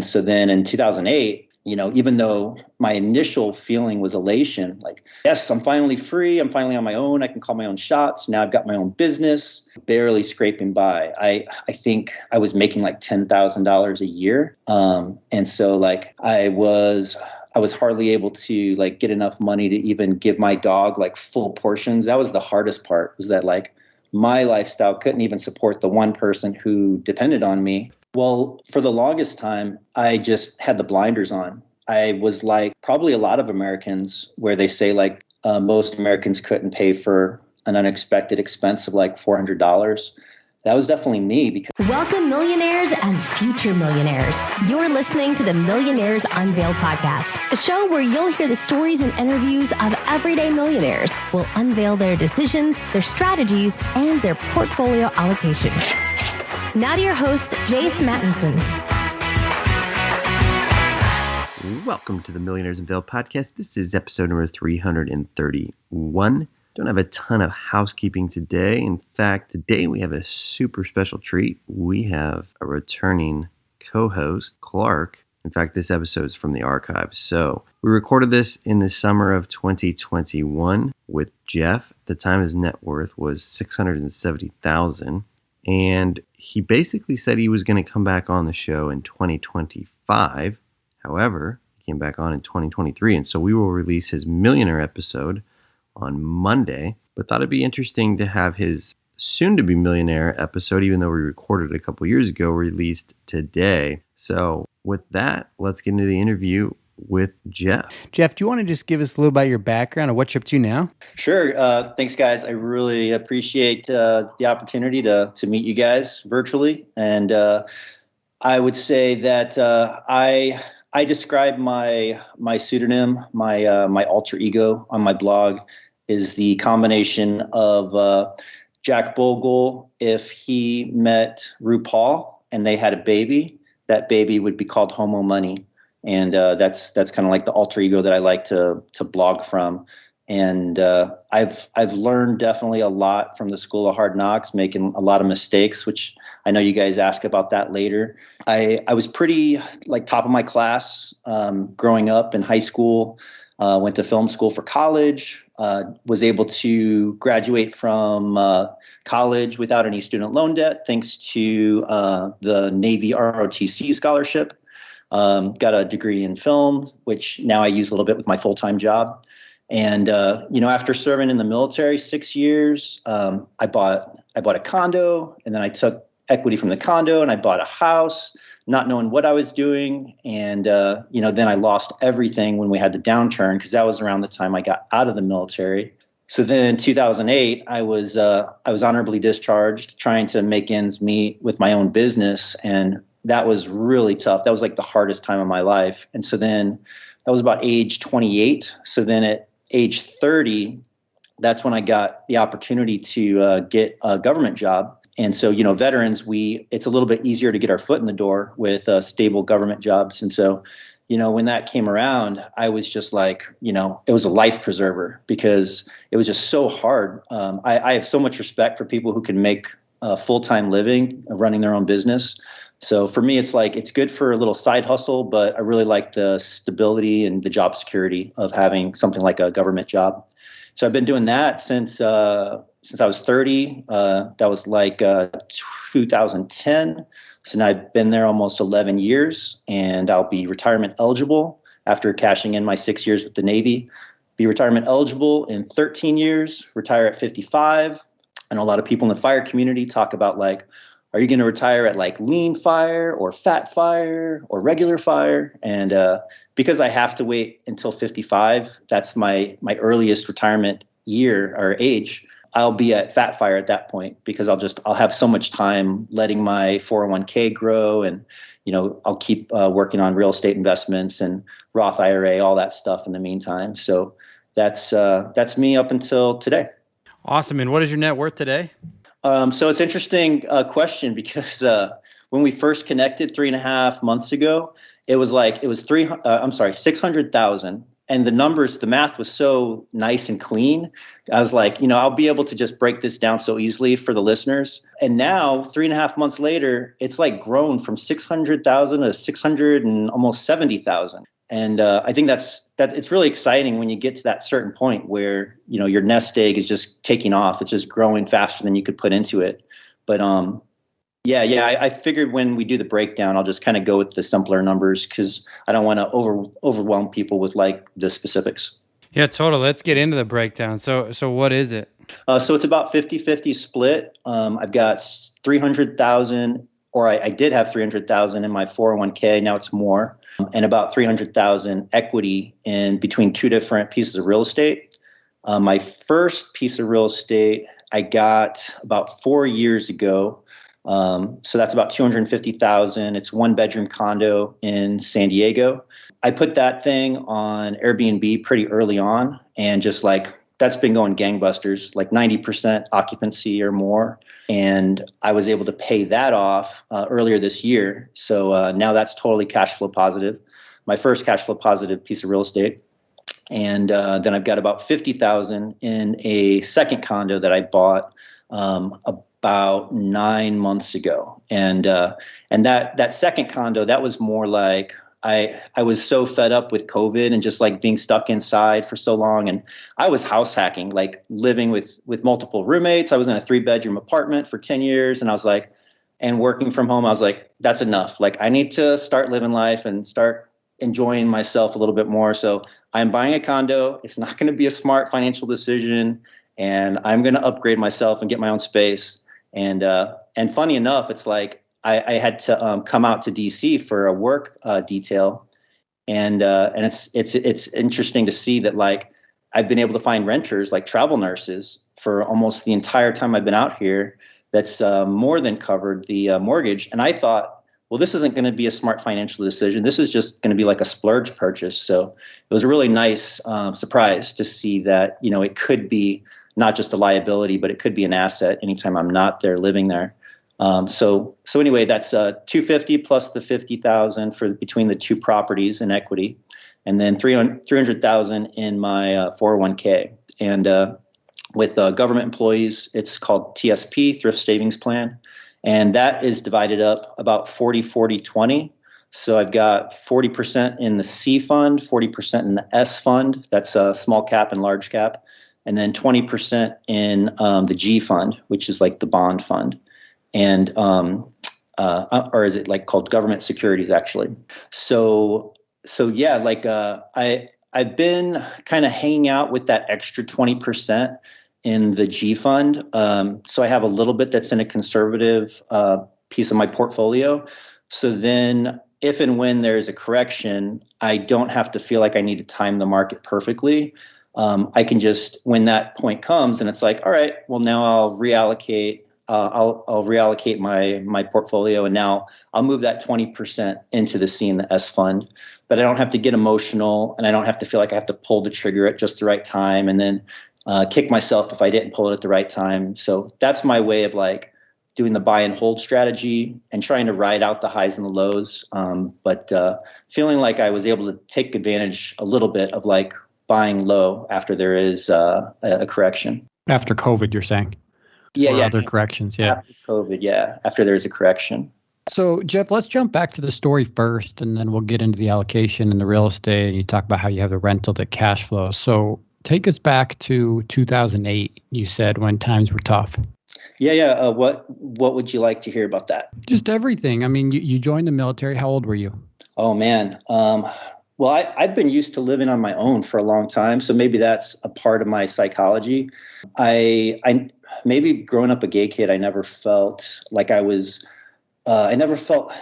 So then in 2008, even though my initial feeling was elation, like, yes, I'm finally free. I'm finally on my own. I can call my own shots. Now I've got my own business, barely scraping by. I think I was making like $10,000 a year. And so like I was hardly able to like get enough money to even give my dog like full portions. That was the hardest part, was that like my lifestyle couldn't even support the one person who depended on me. Well, for the longest time, I just had the blinders on. I was like probably a lot of Americans, where they say like most Americans couldn't pay for an unexpected expense of like $400. That was definitely me. Because welcome, millionaires and future millionaires. You're listening to the Millionaires Unveiled podcast, a show where you'll hear the stories and interviews of everyday millionaires. We'll unveil their decisions, their strategies, and their portfolio allocation. Now to your host, Jace Mattinson. Welcome to the Millionaires Unveiled podcast. This is episode number 331. Don't have a ton of housekeeping today. In fact, today we have a super special treat. We have a returning co-host, Clark. In fact, this episode is from the archives. So we recorded this in the summer of 2021 with Jeff. At the time, his net worth was $670,000. And he basically said he was going to come back on the show in 2025. However, he came back on in 2023. And so we will release his millionaire episode on Monday. But thought it'd be interesting to have his soon-to-be millionaire episode, even though we recorded it a couple years ago, released today. So with that, let's get into the interview with Jeff. Jeff, do you want to just give us a little about your background and what you're up to now? Sure. Thanks, guys. I really appreciate the opportunity to meet you guys virtually. And I would say that I describe my pseudonym, my alter ego on my blog is the combination of Jack Bogle. If he met RuPaul and they had a baby, that baby would be called Homo Money. And that's kind of like the alter ego that I like to blog from. And I've learned definitely a lot from the School of Hard Knocks, making a lot of mistakes, which I know you guys ask about that later. I was pretty like top of my class growing up in high school. Went to film school for college. Was able to graduate from college without any student loan debt, thanks to the Navy ROTC scholarship. Got a degree in film, which now I use a little bit with my full-time job. And, after serving in the military 6 years, I bought a condo, and then I took equity from the condo and I bought a house, not knowing what I was doing. And, then I lost everything when we had the downturn, because that was around the time I got out of the military. So then in 2008, I was honorably discharged, trying to make ends meet with my own business. And that was really tough. That was like the hardest time of my life. And so then that was about age 28. So then at age 30, that's when I got the opportunity to get a government job. And so, veterans, it's a little bit easier to get our foot in the door with stable government jobs. And so, when that came around, I was just like, it was a life preserver, because it was just so hard. I have so much respect for people who can make a full-time living running their own business. So for me, it's like, it's good for a little side hustle, but I really like the stability and the job security of having something like a government job. So I've been doing that since I was 30. That was like 2010. So now I've been there almost 11 years, and I'll be retirement eligible after cashing in my 6 years with the Navy. Be retirement eligible in 13 years, retire at 55. And a lot of people in the fire community talk about like, are you going to retire at like lean fire or fat fire or regular fire? And because I have to wait until 55, that's my earliest retirement year or age, I'll be at fat fire at that point, because I'll have so much time letting my 401k grow, and I'll keep working on real estate investments and Roth IRA, all that stuff in the meantime. So that's me up until today. Awesome. And what is your net worth today? So it's an interesting question, because when we first connected 3.5 months ago, it was 600,000. and the math was so nice and clean. I was like, I'll be able to just break this down so easily for the listeners. And now 3.5 months later, it's like grown from 600,000 to 600 and almost 70,000. And I think that it's really exciting when you get to that certain point where, your nest egg is just taking off. It's just growing faster than you could put into it. But I figured when we do the breakdown, I'll just kind of go with the simpler numbers because I don't want to overwhelm people with like the specifics. Yeah, totally. Let's get into the breakdown. So what is it? So it's about 50-50 split. I've got 300,000, or I did have 300,000 in my 401k. Now it's more, and about 300,000 equity in between two different pieces of real estate. My first piece of real estate I got about 4 years ago. So that's about 250,000. It's 1-bedroom condo in San Diego. I put that thing on Airbnb pretty early on, and just like that's been going gangbusters, like 90% occupancy or more. And I was able to pay that off earlier this year. So now that's totally cash flow positive. My first cash flow positive piece of real estate. And then I've got about 50,000 in a second condo that I bought about 9 months ago. And that second condo, that was more like I was so fed up with COVID and just like being stuck inside for so long. And I was house hacking, like living with multiple roommates. I was in a 3-bedroom apartment for 10 years. And I was like, and working from home, I was like, that's enough. Like I need to start living life and start enjoying myself a little bit more. So I'm buying a condo. It's not going to be a smart financial decision. And I'm going to upgrade myself and get my own space. And funny enough, it's like, I had to come out to DC for a work detail, and it's interesting to see that like I've been able to find renters like travel nurses for almost the entire time I've been out here. That's more than covered the mortgage. And I thought, well, this isn't going to be a smart financial decision. This is just going to be like a splurge purchase. So it was a really nice surprise to see that it could be not just a liability, but it could be an asset anytime I'm not there living there. So anyway, that's 250 plus the 50,000 for between the two properties in equity, and then 300,000 in my 401k. And with government employees, it's called TSP, Thrift Savings Plan, and that is divided up about 40-40-20. So I've got 40% in the C fund, 40% in the S fund. That's small cap and large cap, and then 20% in the G fund, which is like the bond fund. And or is it like called government securities actually? So yeah, like I've been kind of hanging out with that extra 20% in the G fund. So I have a little bit that's in a conservative piece of my portfolio. So then if and when there's a correction, I don't have to feel like I need to time the market perfectly. I can just, when that point comes and it's like, all right, well now I'll reallocate. I'll reallocate my portfolio, and now I'll move that 20% into the C and the S fund. But I don't have to get emotional, and I don't have to feel like I have to pull the trigger at just the right time, and then kick myself if I didn't pull it at the right time. So that's my way of like doing the buy and hold strategy and trying to ride out the highs and the lows. But feeling like I was able to take advantage a little bit of like buying low after there is a correction. After COVID, you're saying? Yeah, yeah. Other corrections, yeah. After COVID, yeah. After there's a correction. So, Jeff, let's jump back to the story first, and then we'll get into the allocation and the real estate. And you talk about how you have the rental, the cash flow. So take us back to 2008, you said, when times were tough. Yeah. What would you like to hear about that? Just everything. I mean, you joined the military. How old were you? Oh, man. Well, I've been used to living on my own for a long time, so maybe that's a part of my psychology. I maybe growing up a gay kid, I never felt like I never felt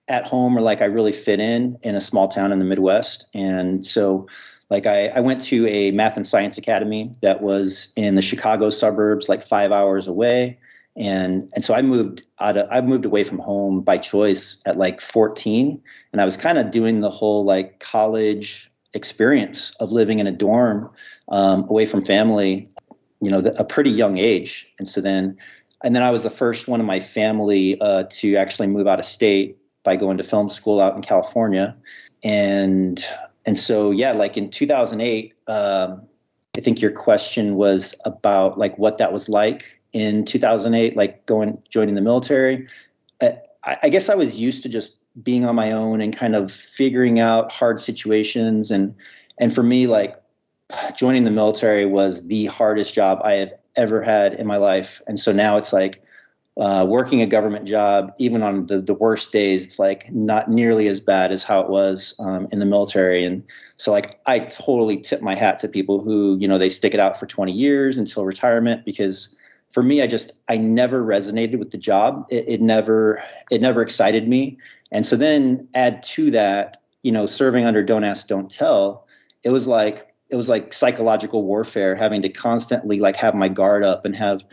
at home or like I really fit in a small town in the Midwest. And so like I went to a math and science academy that was in the Chicago suburbs, like 5 hours away. And so I moved away from home by choice at like 14. And I was kind of doing the whole like college experience of living in a dorm away from family, a pretty young age. And then I was the first one in my family to actually move out of state by going to film school out in California. And And so, yeah, like in 2008, I think your question was about like what that was like in 2008, like joining the military. I guess I was used to just being on my own and kind of figuring out hard situations. And for me, like joining the military was the hardest job I have ever had in my life. And so now it's like working a government job, even on the worst days, it's like not nearly as bad as how it was in the military. And so like I totally tip my hat to people who, they stick it out for 20 years until retirement, because for me, I never resonated with the job. It never excited me. And so then add to that, serving under Don't Ask, Don't Tell, it was like psychological warfare, having to constantly like have my guard up and have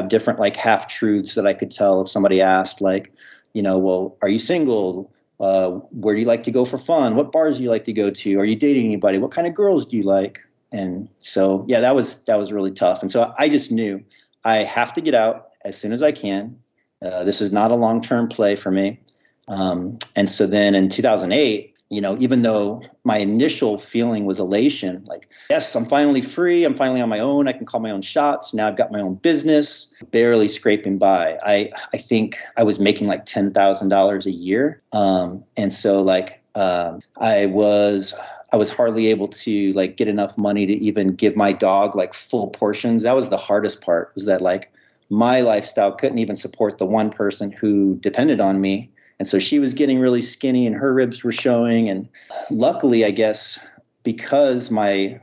different like half truths that I could tell if somebody asked, like, well, are you single? Where do you like to go for fun? What bars do you like to go to? Are you dating anybody? What kind of girls do you like? And so, yeah, that was really tough. And so I just knew I have to get out as soon as I can. This is not a long-term play for me. And so then in 2008, even though my initial feeling was elation, like, yes, I'm finally free. I'm finally on my own. I can call my own shots. Now I've got my own business, barely scraping by. I think I was making like $10,000 a year. And so like, I was hardly able to like get enough money to even give my dog like full portions. That was the hardest part, was that like my lifestyle couldn't even support the one person who depended on me. And so she was getting really skinny and her ribs were showing. And luckily, I guess, because my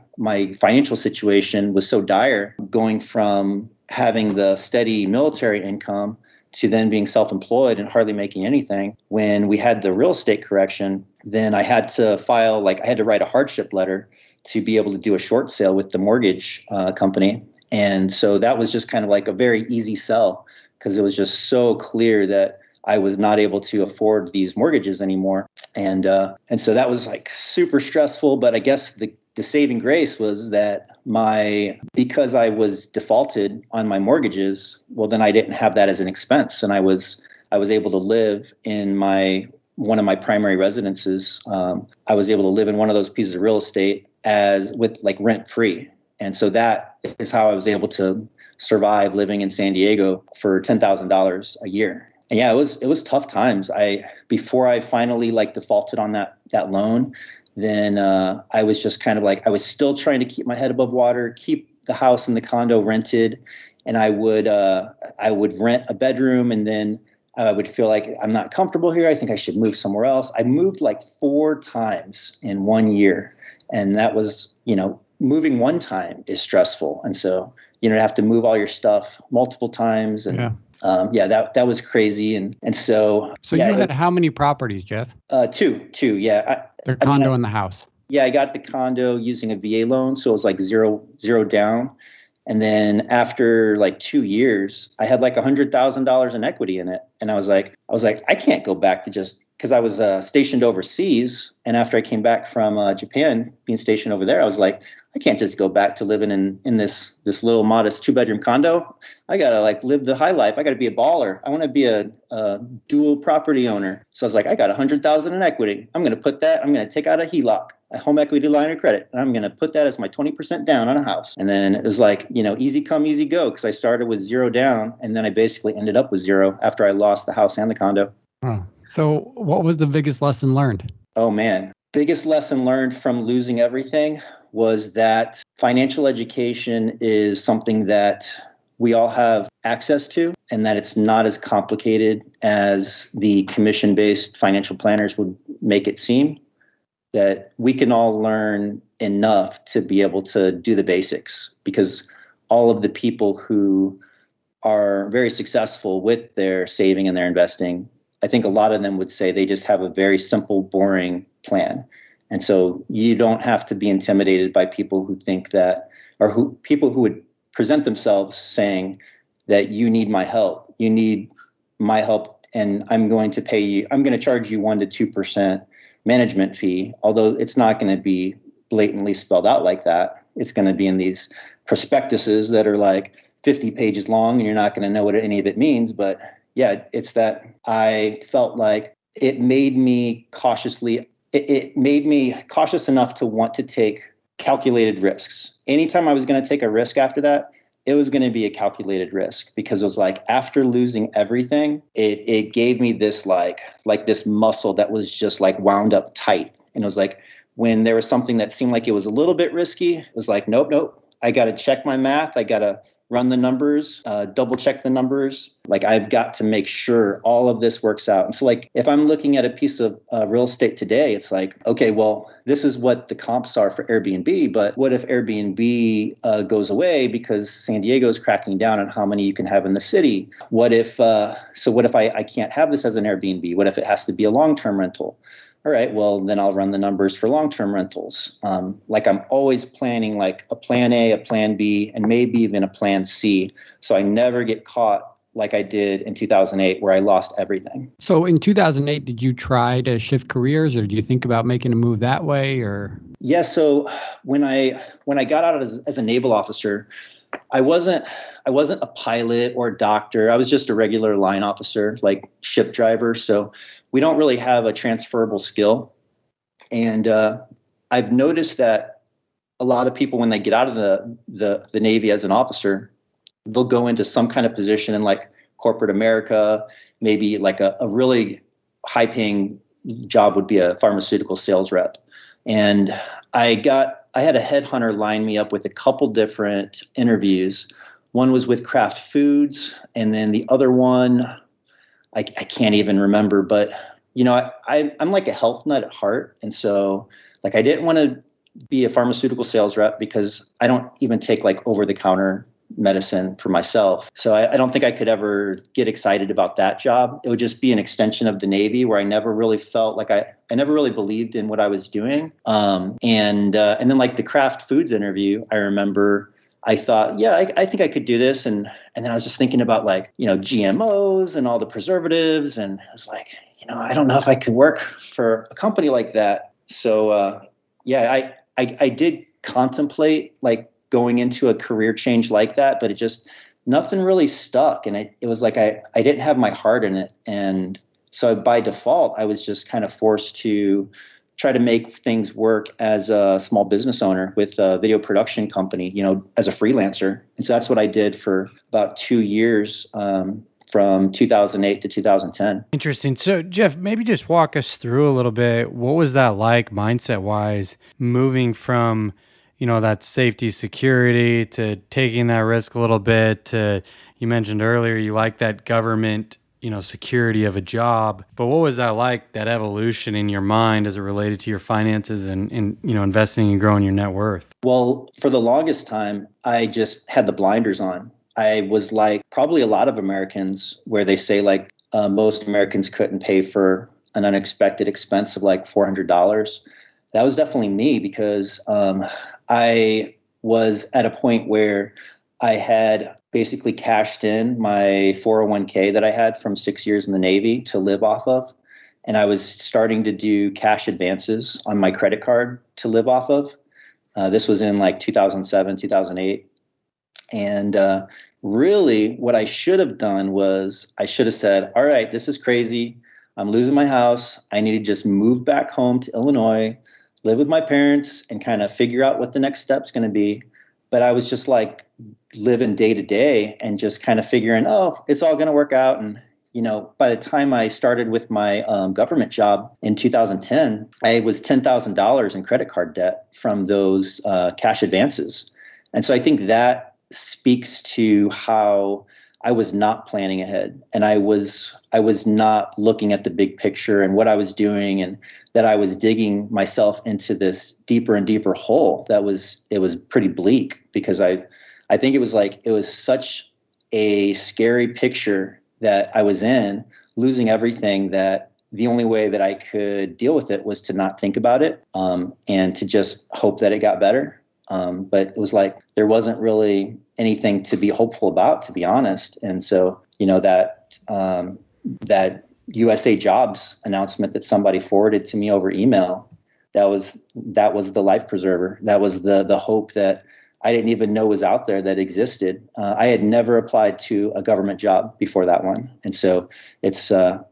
financial situation was so dire, going from having the steady military income to then being self-employed and hardly making anything, when we had the real estate correction, then I had to I had to write a hardship letter to be able to do a short sale with the mortgage company. And so that was just kind of like a very easy sell, because it was just so clear that I was not able to afford these mortgages anymore. And so that was like super stressful. But I guess the saving grace was that because I was defaulted on my mortgages, well, then I didn't have that as an expense. And I was able to live in one of my primary residences. I was able to live in one of those pieces of real estate with like rent free. And so that is how I was able to survive living in San Diego for $10,000 a year. And yeah, it was tough times. Before I finally like defaulted on that loan, then I was just kind of like, I was still trying to keep my head above water, keep the house and the condo rented. And I would rent a bedroom, and then I would feel like I'm not comfortable here. I think I should move somewhere else. I moved like 4 times in 1 year. And that was, moving one time is stressful. And so, to have to move all your stuff multiple times. And that was crazy. And so. So you had how many properties, Jeff? Two. Yeah. The condo and the house. Yeah. I got the condo using a VA loan. So it was like zero down. And then after like 2 years, I had like $100,000 in equity in it. And I was like, I can't go back to just, because I was stationed overseas. And after I came back from Japan, being stationed over there, I was like, I can't just go back to living in this little modest 2-bedroom condo. I got to like live the high life. I got to be a baller. I want to be a dual property owner. So I was like, I got $100,000 in equity. I'm going to take out a HELOC, a home equity line of credit. And I'm going to put that as my 20% down on a house. And then it was like, easy come, easy go. Cause I started with 0 down. And then I basically ended up with 0 after I lost the house and the condo. Oh. So what was the biggest lesson learned? Oh man. Biggest lesson learned from losing everything was that financial education is something that we all have access to, and that it's not as complicated as the commission-based financial planners would make it seem, that we can all learn enough to be able to do the basics, because all of the people who are very successful with their saving and their investing, I think a lot of them would say they just have a very simple, boring plan. And so you don't have to be intimidated by people who think that, or people who would present themselves saying that you need my help. You need my help, and I'm going to charge you 1% to 2% management fee, although it's not going to be blatantly spelled out like that. It's going to be in these prospectuses that are like 50 pages long, and you're not going to know what any of it means. But yeah, it's that I felt like it made me cautiously it made me cautious enough to want to take calculated risks. Anytime I was going to take a risk after that, it was going to be a calculated risk, because it was like, after losing everything, it gave me this like this muscle that was just like wound up tight. And it was like, when there was something that seemed like it was a little bit risky, it was like, nope. I got to check my math. I got to run the numbers, double check the numbers. Like, I've got to make sure all of this works out. And so like, if I'm looking at a piece of real estate today, it's like, okay, well, this is what the comps are for Airbnb, but what if Airbnb goes away because San Diego is cracking down on how many you can have in the city? What if I can't have this as an Airbnb? What if it has to be a long-term rental? All right, well, then I'll run the numbers for long-term rentals. Like, I'm always planning like a plan A, a plan B, and maybe even a plan C. So I never get caught like I did in 2008, where I lost everything. So in 2008, did you try to shift careers, or did you think about making a move that way? Or Yeah, so when I got out as a naval officer, I wasn't a pilot or a doctor. I was just a regular line officer, like ship driver. So we don't really have a transferable skill. And I've noticed that a lot of people, when they get out of the Navy as an officer, they'll go into some kind of position in like corporate America. Maybe like a really high paying job would be a pharmaceutical sales rep. And I had a headhunter line me up with a couple different interviews. One was with Kraft Foods, and then the other one, I can't even remember, but I'm like a health nut at heart. And so like, I didn't want to be a pharmaceutical sales rep, because I don't even take like over the counter medicine for myself. So I don't think I could ever get excited about that job. It would just be an extension of the Navy, where I never really felt like I never really believed in what I was doing. And then like the Kraft Foods interview, I remember I thought, yeah, I think I could do this. And then I was just thinking about like, GMOs and all the preservatives. And I was like, I don't know if I could work for a company like that. So I did contemplate like going into a career change like that, but nothing really stuck. And it was like, I didn't have my heart in it. And so by default, I was just kind of forced to try to make things work as a small business owner with a video production company, as a freelancer. And so that's what I did for about 2 years, from 2008 to 2010. Interesting. So Jeff, maybe just walk us through a little bit. What was that like mindset wise, moving from, that safety, security, to taking that risk a little bit, to, you mentioned earlier, you like that government, security of a job, but what was that like, that evolution in your mind as it related to your finances and investing and growing your net worth? Well, for the longest time, I just had the blinders on. I was like probably a lot of Americans, where they say like most Americans couldn't pay for an unexpected expense of like $400. That was definitely me, because I was at a point where I had basically cashed in my 401k that I had from 6 years in the Navy to live off of. And I was starting to do cash advances on my credit card to live off of. This was in like 2007, 2008. And really what I should have done was I should have said, all right, this is crazy. I'm losing my house. I need to just move back home to Illinois, live with my parents, and kind of figure out what the next step's going to be. But I was just like living day to day and just kind of figuring, it's all going to work out. And, by the time I started with my government job in 2010, I was $10,000 in credit card debt from those cash advances. And so I think that speaks to how I was not planning ahead, and I was not looking at the big picture and what I was doing, and that I was digging myself into this deeper and deeper hole. It was pretty bleak, because I think it was such a scary picture that I was in, losing everything, that the only way that I could deal with it was to not think about it, and to just hope that it got better. But it was like there wasn't really anything to be hopeful about, to be honest. And so, that USA Jobs announcement that somebody forwarded to me over email, that was the life preserver. That was the hope that I didn't even know was out there that existed. I had never applied to a government job before that one. And so it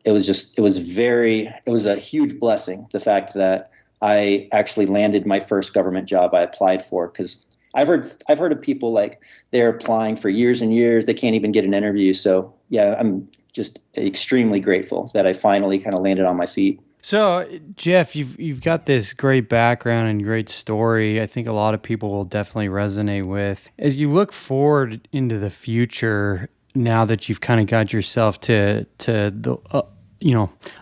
was a huge blessing, the fact that I actually landed my first government job I applied for, because I've heard of people like they're applying for years and years. They can't even get an interview. So yeah, I'm just extremely grateful that I finally kind of landed on my feet. So, Jeff, you've got this great background and great story. I think a lot of people will definitely resonate with. As you look forward into the future, now that you've kind of got yourself to the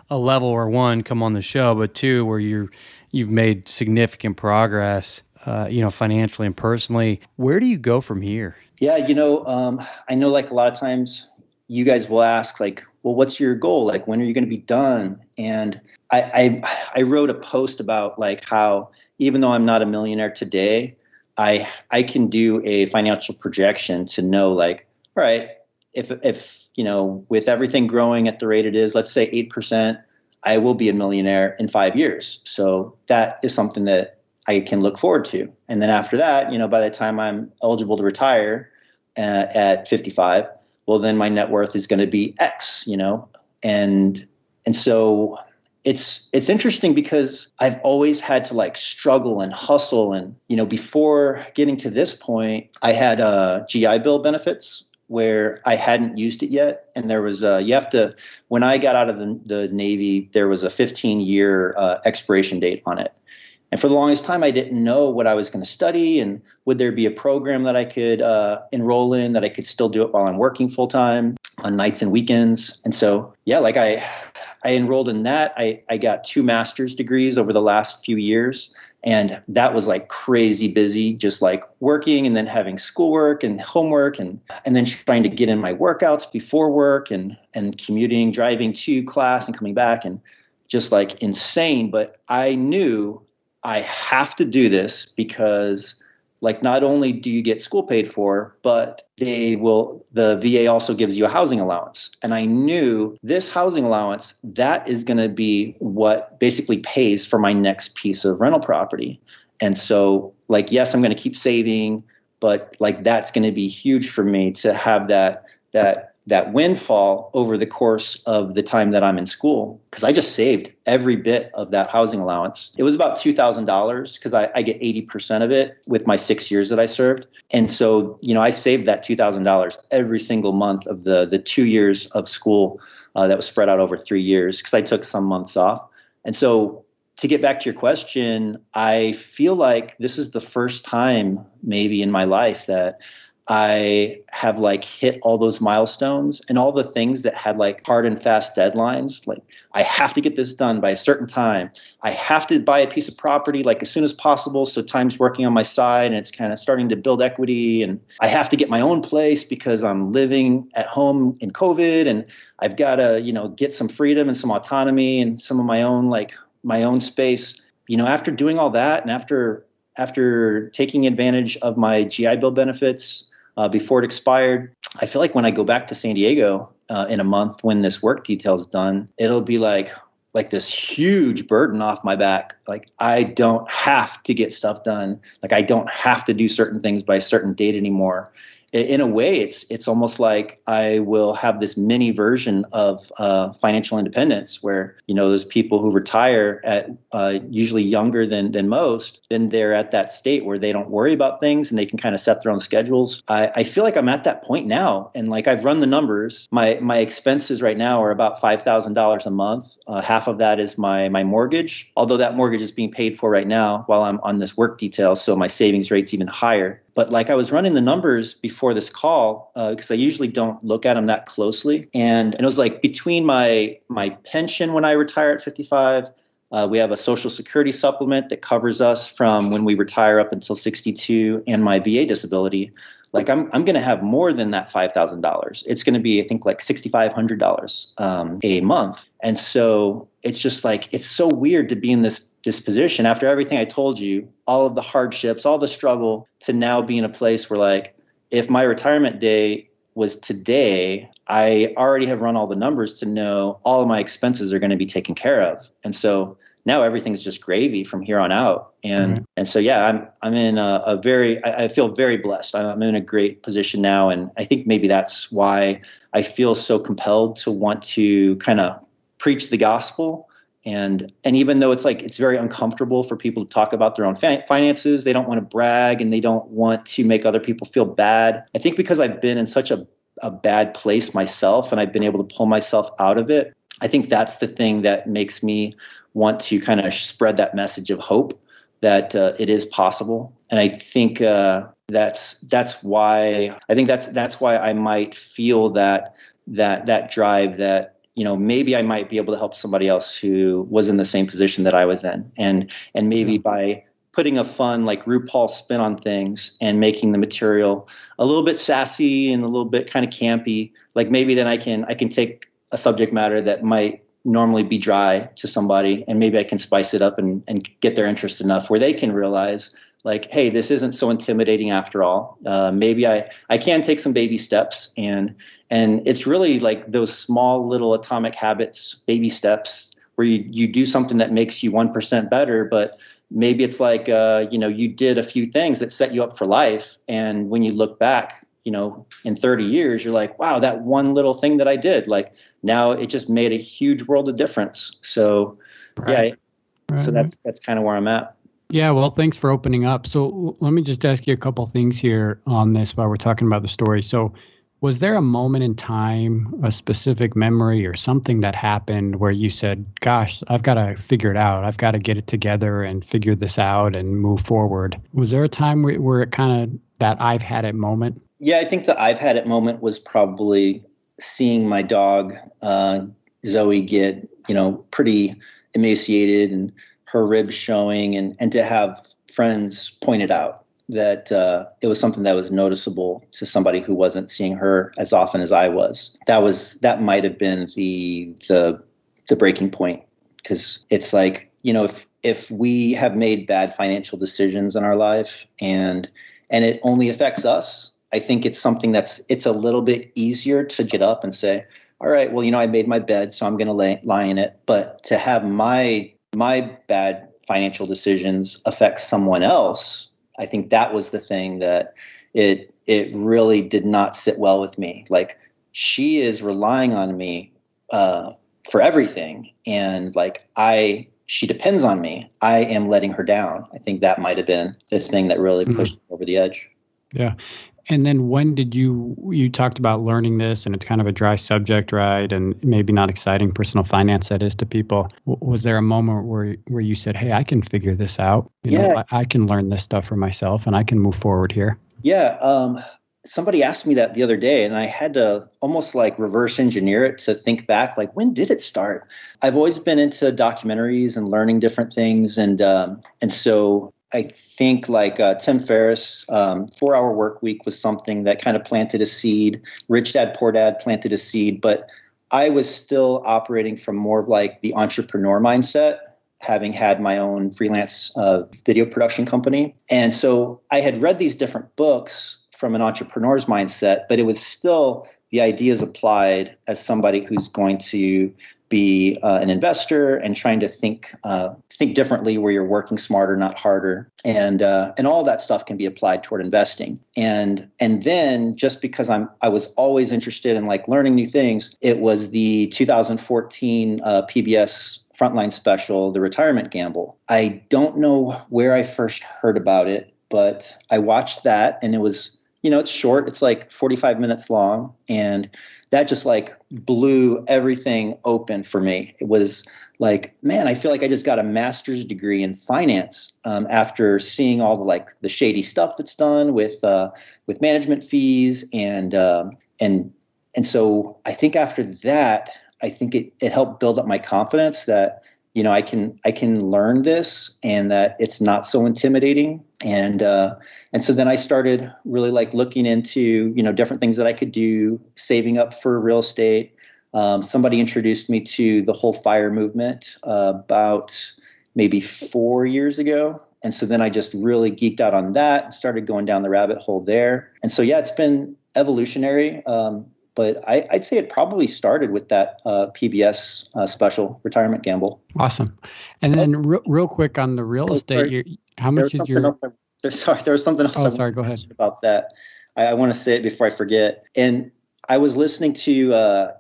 a level where, one, come on the show, but two, where you've made significant progress, financially and personally, where do you go from here? Yeah, I know like a lot of times you guys will ask like, well, what's your goal? Like, when are you going to be done? And I wrote a post about like how, even though I'm not a millionaire today, I can do a financial projection to know like, all right, if with everything growing at the rate it is, let's say 8%, I will be a millionaire in 5 years. So that is something that I can look forward to. And then after that, by the time I'm eligible to retire at 55, well, then my net worth is going to be X, and so it's interesting because I've always had to like struggle and hustle. And, before getting to this point, I had GI Bill benefits where I hadn't used it yet. And there was when I got out of the Navy, there was a 15-year expiration date on it. And for the longest time, I didn't know what I was going to study, and would there be a program that I could enroll in that I could still do it while I'm working full time on nights and weekends. And so, yeah, like I enrolled in that. I got 2 master's degrees over the last few years, and that was like crazy busy, just like working and then having schoolwork and homework and then trying to get in my workouts before work and commuting, driving to class and coming back, and just like insane. But I knew I have to do this because like not only do you get school paid for, but the VA also gives you a housing allowance. And I knew this housing allowance, that is going to be what basically pays for my next piece of rental property. And so like, yes, I'm going to keep saving, but like that's going to be huge for me to have that windfall over the course of the time that I'm in school, because I just saved every bit of that housing allowance. It was about $2,000 because I get 80% of it with my 6 years that I served. And so, I saved that $2,000 every single month of the 2 years of school that was spread out over 3 years, because I took some months off. And so to get back to your question, I feel like this is the first time maybe in my life that I have like hit all those milestones and all the things that had like hard and fast deadlines. Like I have to get this done by a certain time. I have to buy a piece of property like as soon as possible. So time's working on my side and it's kind of starting to build equity. And I have to get my own place because I'm living at home in COVID, and I've got to, get some freedom and some autonomy and some of my own space. After doing all that and after taking advantage of my GI Bill benefits, before it expired, I feel like when I go back to San Diego in a month, when this work detail is done, it'll be like this huge burden off my back. Like I don't have to get stuff done. Like I don't have to do certain things by a certain date anymore. In a way, it's almost like I will have this mini version of financial independence, where those people who retire at usually younger than most, then they're at that state where they don't worry about things and they can kind of set their own schedules. I feel like I'm at that point now, and like I've run the numbers. My expenses right now are about $5,000 a month. Half of that is my mortgage, although that mortgage is being paid for right now while I'm on this work detail, so my savings rate's even higher. But like I was running the numbers before this call, because I usually don't look at them that closely. And it was like between my pension when I retire at 55, we have a Social Security supplement that covers us from when we retire up until 62, and my VA disability. Like I'm going to have more than that $5,000. It's going to be, I think, like $6,500 a month. And so it's just like, it's so weird to be in this position after everything I told you, all of the hardships, all the struggle, to now be in a place where like, if my retirement day was today, I already have run all the numbers to know all of my expenses are going to be taken care of. And so now everything's just gravy from here on out. And so, yeah, I'm in I feel very blessed. I'm in a great position now. And I think maybe that's why I feel so compelled to want to kind of preach the gospel. And even though it's very uncomfortable for people to talk about their own finances, they don't want to brag and they don't want to make other people feel bad. I think because I've been in such a bad place myself and I've been able to pull myself out of it, I think that's the thing that makes me want to kind of spread that message of hope that it is possible. And I think that's why I might feel that drive that, maybe I might be able to help somebody else who was in the same position that I was in. And maybe by putting a fun, like RuPaul spin on things and making the material a little bit sassy and a little bit kind of campy, like maybe then I can take a subject matter that might normally be dry to somebody, and maybe I can spice it up and get their interest enough where they can realize, like, hey, this isn't so intimidating after all. Maybe I can take some baby steps, and it's really like those small little atomic habits, baby steps, where you do something that makes you 1% better, but maybe it's like you did a few things that set you up for life, and when you look back, in 30 years, you're like, wow, that one little thing that I did, like now it just made a huge world of difference. So so that's kind of where I'm at. Yeah, well, thanks for opening up. So let me just ask you a couple things here on this while we're talking about the story. So was there a moment in time, a specific memory or something that happened where you said, gosh, I've got to figure it out. I've got to get it together and figure this out and move forward. Was there a time where it kind of that I've had it moment? Yeah, I think the I've had it moment was probably seeing my dog, Zoe, get, pretty emaciated and her ribs showing, and to have friends point it out that it was something that was noticeable to somebody who wasn't seeing her as often as I was. That might have been the breaking point, because it's like, if we have made bad financial decisions in our life and it only affects us, I think it's something it's a little bit easier to get up and say, all right, well, I made my bed, so I'm going to lie in it. But to have my bad financial decisions affect someone else, I think that was the thing that it really did not sit well with me. Like, she is relying on me for everything, and she depends on me. I am letting her down. I think that might have been the thing that really pushed me over the edge. Yeah. And then when did you talked about learning this, and it's kind of a dry subject, right? And maybe not exciting personal finance that is to people. Was there a moment where you said, hey, I can figure this out? I can learn this stuff for myself and I can move forward here? Yeah. Somebody asked me that the other day, and I had to almost like reverse engineer it to think back, like, when did it start? I've always been into documentaries and learning different things. And so I think Tim Ferriss, 4-Hour Work Week was something that kind of planted a seed. Rich Dad, Poor Dad planted a seed, but I was still operating from more of like the entrepreneur mindset, having had my own freelance video production company. And so I had read these different books from an entrepreneur's mindset, but it was still the ideas applied as somebody who's going to be an investor and trying to think differently, where you're working smarter, not harder. And all that stuff can be applied toward investing. And then just because I was always interested in like learning new things, it was the 2014 PBS Frontline special, The Retirement Gamble. I don't know where I first heard about it, but I watched that, and it was, it's short. It's like 45 minutes long. And that just like blew everything open for me. It was like, man, I feel like I just got a master's degree in finance after seeing all the shady stuff that's done with management fees. And so I think after that, I think it helped build up my confidence that, I can learn this and that it's not so intimidating. And so then I started really like looking into, different things that I could do, saving up for real estate. Somebody introduced me to the whole FIRE movement about maybe 4 years ago. And so then I just really geeked out on that and started going down the rabbit hole there. And so, yeah, it's been evolutionary. but I'd say it probably started with that PBS special, Retirement Gamble. Awesome. And then real quick on the real estate, how much is your... There was something else. Oh, sorry, go ahead. About that. I want to say it before I forget. And I was listening to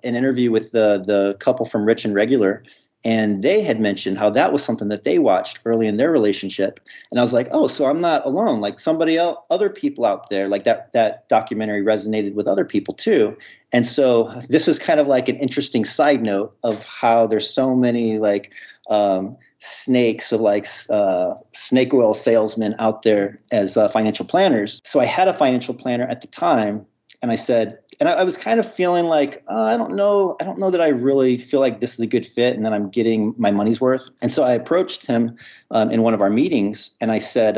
an interview with the couple from Rich and Regular, and they had mentioned how that was something that they watched early in their relationship. And I was like, oh, so I'm not alone. Like somebody else, other people out there, like that documentary resonated with other people too. And so this is kind of like an interesting side note of how there's so many like snakes of like snake oil salesmen out there as financial planners. So I had a financial planner at the time. And I said, and I was kind of feeling like, I don't know that I really feel like this is a good fit and that I'm getting my money's worth. And so I approached him in one of our meetings and I said,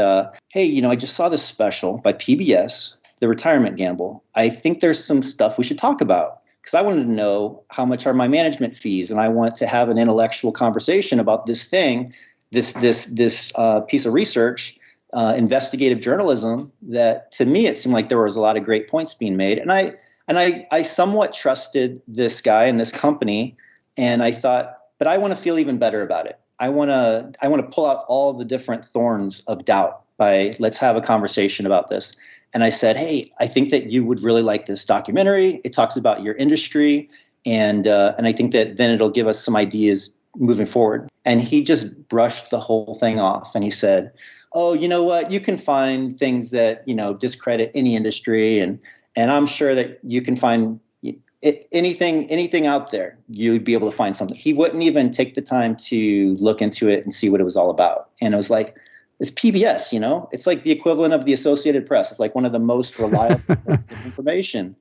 hey, I just saw this special by PBS, The Retirement Gamble. I think there's some stuff we should talk about because I wanted to know how much are my management fees. And I want to have an intellectual conversation about this thing, this piece of research. Investigative journalism that to me it seemed like there was a lot of great points being made, and I somewhat trusted this guy and this company, and I thought, but I want to feel even better about it. I want to pull out all the different thorns of doubt by let's have a conversation about this. And I said, hey, I think that you would really like this documentary. It talks about your industry, and I think that then it'll give us some ideas moving forward. And he just brushed the whole thing off, and he said, oh, you know what? You can find things that, discredit any industry. And I'm sure that you can find anything out there. You'd be able to find something. He wouldn't even take the time to look into it and see what it was all about. And it was like, it's PBS, it's like the equivalent of the Associated Press. It's like one of the most reliable information.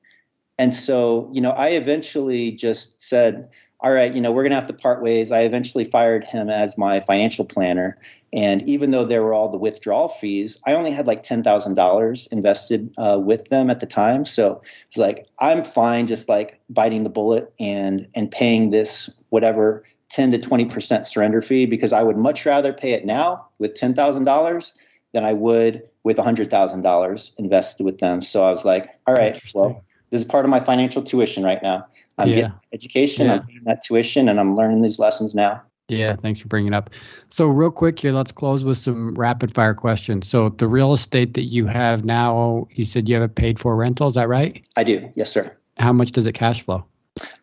And so, I eventually just said, all right, we're going to have to part ways. I eventually fired him as my financial planner. And even though there were all the withdrawal fees, I only had like $10,000 invested with them at the time. So it's like, I'm fine just like biting the bullet and paying this whatever 10 to 20% surrender fee, because I would much rather pay it now with $10,000 than I would with $100,000 invested with them. So I was like, all right, well, this is part of my financial tuition right now. I'm getting education, I'm paying that tuition, and I'm learning these lessons now. Yeah, thanks for bringing it up. So real quick here, let's close with some rapid fire questions. So the real estate that you have now, you said you have a paid for rental, is that right? I do. Yes, sir. How much does it cash flow?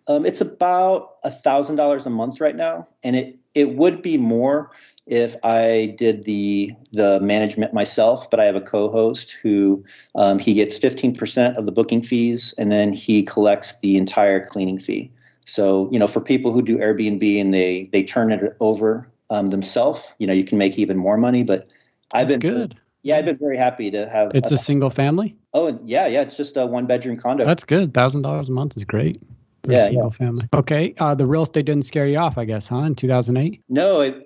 It's about $1,000 a month right now. And it would be more if I did the management myself, but I have a co-host who he gets 15% of the booking fees, and then he collects the entire cleaning fee. So, for people who do Airbnb and they turn it over themselves, you can make even more money. But I've been good. Yeah, I've been very happy to have. It's a single family? Oh, yeah. It's just a 1-bedroom condo. That's good. $1,000 a month is great. For a single family. Okay. The real estate didn't scare you off, I guess, huh? In 2008? No,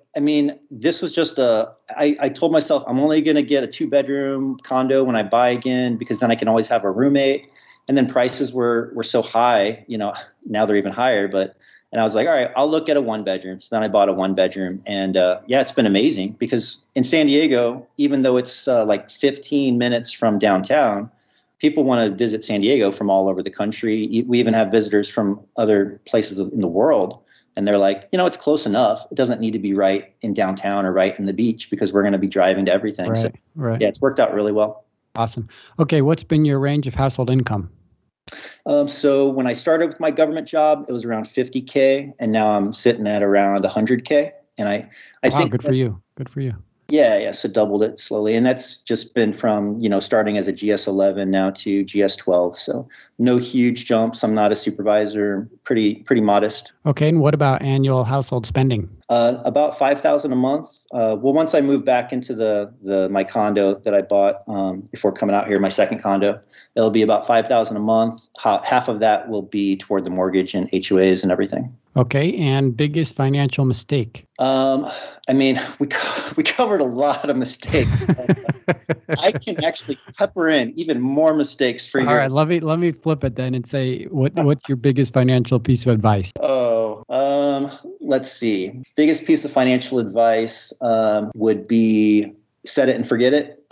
this was just I told myself I'm only going to get a 2-bedroom condo when I buy again, because then I can always have a roommate. And then prices were so high, now they're even higher. And I was like, all right, I'll look at a 1-bedroom. So then I bought a 1-bedroom. And it's been amazing, because in San Diego, even though it's like 15 minutes from downtown, people want to visit San Diego from all over the country. We even have visitors from other places in the world. And they're like, it's close enough. It doesn't need to be right in downtown or right in the beach, because we're going to be driving to everything. Right. Yeah, it's worked out really well. Awesome. Okay, what's been your range of household income? So when I started with my government job, it was around 50K, and now I'm sitting at around 100K. And I think good for you. Good for you. Yeah. So doubled it slowly. And that's just been from, starting as a GS11 now to GS12. So no huge jumps. I'm not a supervisor, pretty modest. Okay. And what about annual household spending? About $5,000 a month. Once I moved back into my condo that I bought before coming out here, my second condo, it'll be about $5,000 a month. Half of that will be toward the mortgage and HOAs and everything. Okay. And biggest financial mistake? We covered a lot of mistakes. I can actually pepper in even more mistakes for you. All right. Let me flip it then and say, what's your biggest financial piece of advice? Let's see. Biggest piece of financial advice would be set it and forget it.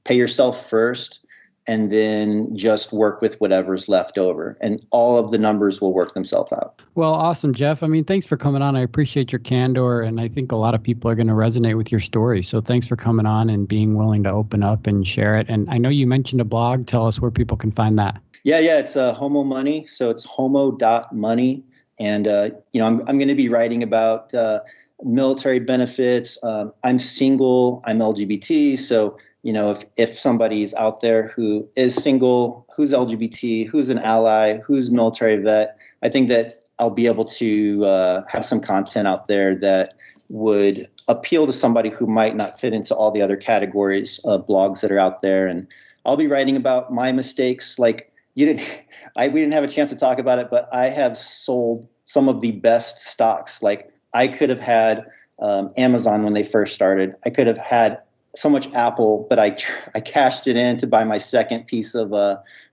Pay yourself first. and then just work with whatever's left over. And all of the numbers will work themselves out. Well, awesome, Jeff. I mean, thanks for coming on. I appreciate your candor, and I think a lot of people are going to resonate with your story. So thanks for coming on and being willing to open up and share it. And I know you mentioned a blog. Tell us where people can find that. Yeah, it's Homo Money. So it's homo.money. And, I'm going to be writing about military benefits. I'm single, I'm LGBT. So, if somebody's out there who is single, who's LGBT, who's an ally, who's military vet, I think that I'll be able to have some content out there that would appeal to somebody who might not fit into all the other categories of blogs that are out there. And I'll be writing about my mistakes. Like we didn't have a chance to talk about it, but I have sold some of the best stocks. Like I could have had Amazon when they first started. I could have had so much Apple, but I cashed it in to buy my second piece of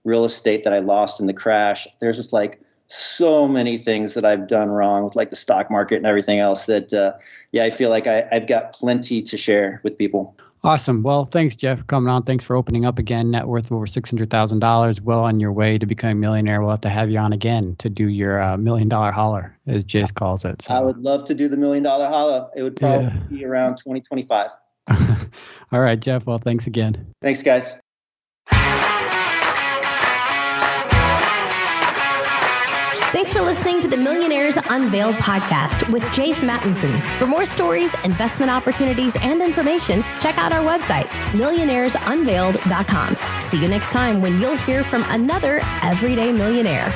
real estate that I lost in the crash. There's just like so many things that I've done wrong with like the stock market and everything else that, I feel like I've got plenty to share with people. Awesome. Well, thanks, Jeff, for coming on. Thanks for opening up again. Net worth of over $600,000. Well on your way to becoming a millionaire. We'll have to have you on again to do your $1 million holler, as Jace calls it. So. I would love to do the $1 million holler. It would probably be around 2025. All right, Jeff. Well, thanks again. Thanks, guys. Thanks for listening to the Millionaires Unveiled podcast with Jace Mattinson. For more stories, investment opportunities, and information, check out our website, millionairesunveiled.com. See you next time when you'll hear from another everyday millionaire.